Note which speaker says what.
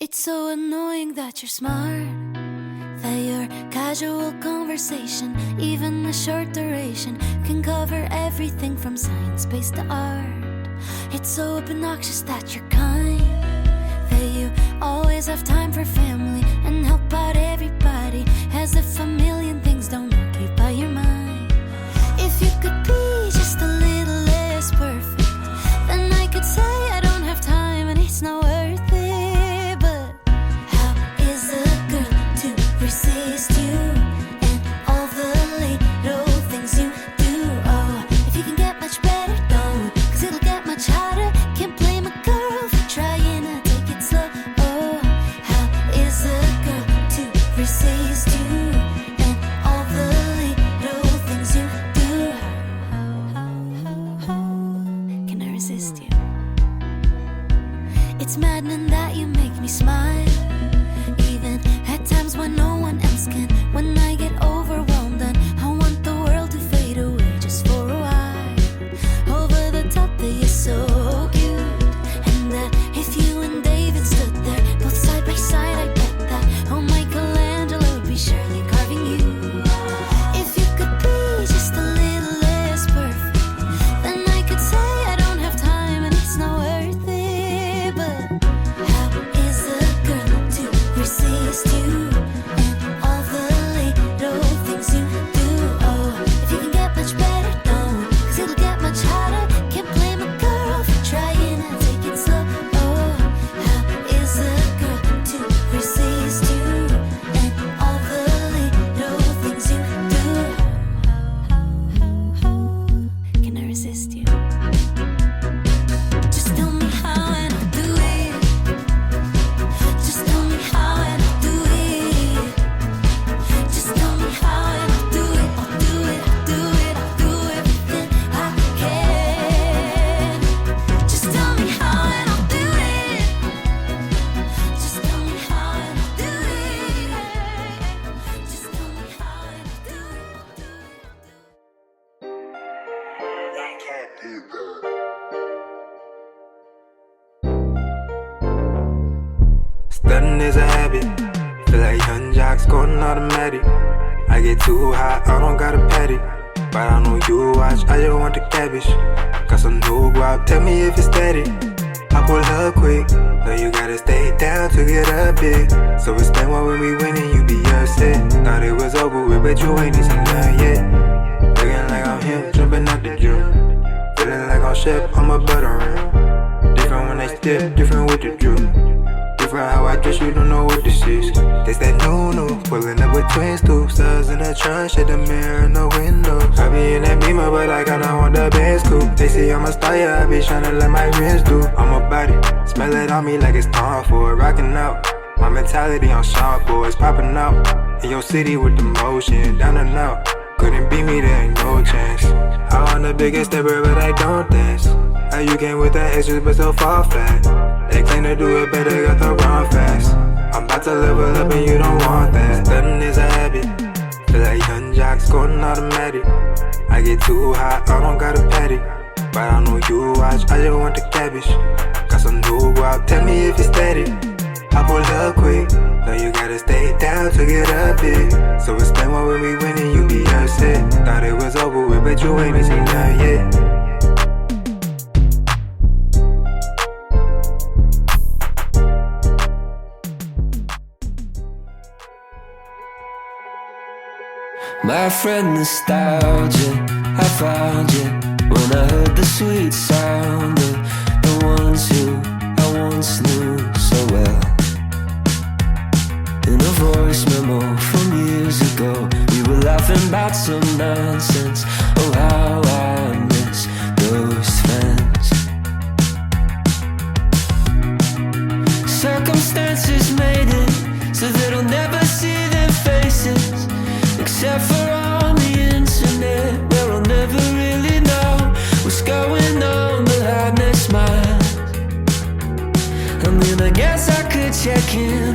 Speaker 1: It's so annoying that you're smart, that your casual conversation, even a short duration, can cover everything from science-based to art. It's so obnoxious that you're kind, that you always have time for family and help out everybody, as if a million things don't occupy your mind. If you could be just a little less perfect, then I could say I don't have time and it's not worth it. But how is a girl to resist you and all the little things you do? Oh, if you can get much better, don't, 'cause it'll get much harder. Can't blame a girl for trying to take it slow. Oh, how is a girl to resist you and all the little things you do? Can I resist you? It's maddening that you make me smile, even at times when no one else can. When I get overwhelmed and I want the world to fade away just for a while. Over the top that you're so cute, and that if you and David stood there both side by side, I bet that oh Michelangelo would be surely carving you. If you could be just a little less perfect, then I could say I don't have time and it's not worth it. But how is a girl to resist you and all the little things you do? Oh, if you can get much better, don't, 'cause it'll get much harder. Can't blame a girl for trying to take it slow. Oh, how is a girl to resist you and all the little things you do? Can I resist you? Just tell me how and I'll do it. Just tell me how and I'll do it. Just tell me how and I'll do it. I'll do it, I'll do it, I'll do everything I can. Just tell me how and I'll do it. Just tell me how and I'll do it. Just tell me how and I'll do
Speaker 2: Studying is a habit. Feel like young jocks going automatic. I get too hot, I don't got a patty. But I know you watch, I just want the cabbage. Got some new guap, tell me if it's steady. I pull up quick, know you gotta stay down to get up big. So explain why when we winning you be upset. Thought it was over with, but you ain't seen none yet. Looking like I'm him, jumping out the gym. Feeling like I'm chef, I'm a butter ring. Different when I step, different with the drill. Different how I dress, you don't know what this is. That's that new, pulling up with twins too. Stars in the trunk, shut the mirror in the window. I be in that beamer, but I kinda want the best coupe. They say I'm a star, yeah, I be tryna let my rims do. I'm a body, smell it on me like it's time for it. Rocking out, my mentality on sharp boys, popping out. In your city with the motion, down and out. Couldn't beat me, there ain't no chance. I want the biggest stepper, but I don't dance. How you came with that extras, but so far flat. They claim to do it better, got the wrong fast. I'm about to level up and you don't want that. Studying is a habit. Feel like young jocks going automatic. I get too hot, I don't got a patty. But I know you watch, I just want the cabbage. Got some new guap, tell me if it's steady. I pull up quick, know you gotta stay down to get up big. So explain why when we winning you be upset. Thought it was over with, but you ain't seen none yet.
Speaker 3: My friend nostalgia, I found you when I heard the sweet sound of the ones who I once knew so well. In a voice memo from years ago, we were laughing about some nonsense. Oh, how I miss those friends. Circumstances made it so that I'll never see their faces, except for on the internet, where I'll never really know what's going on behind their smile. I mean, I guess I could check in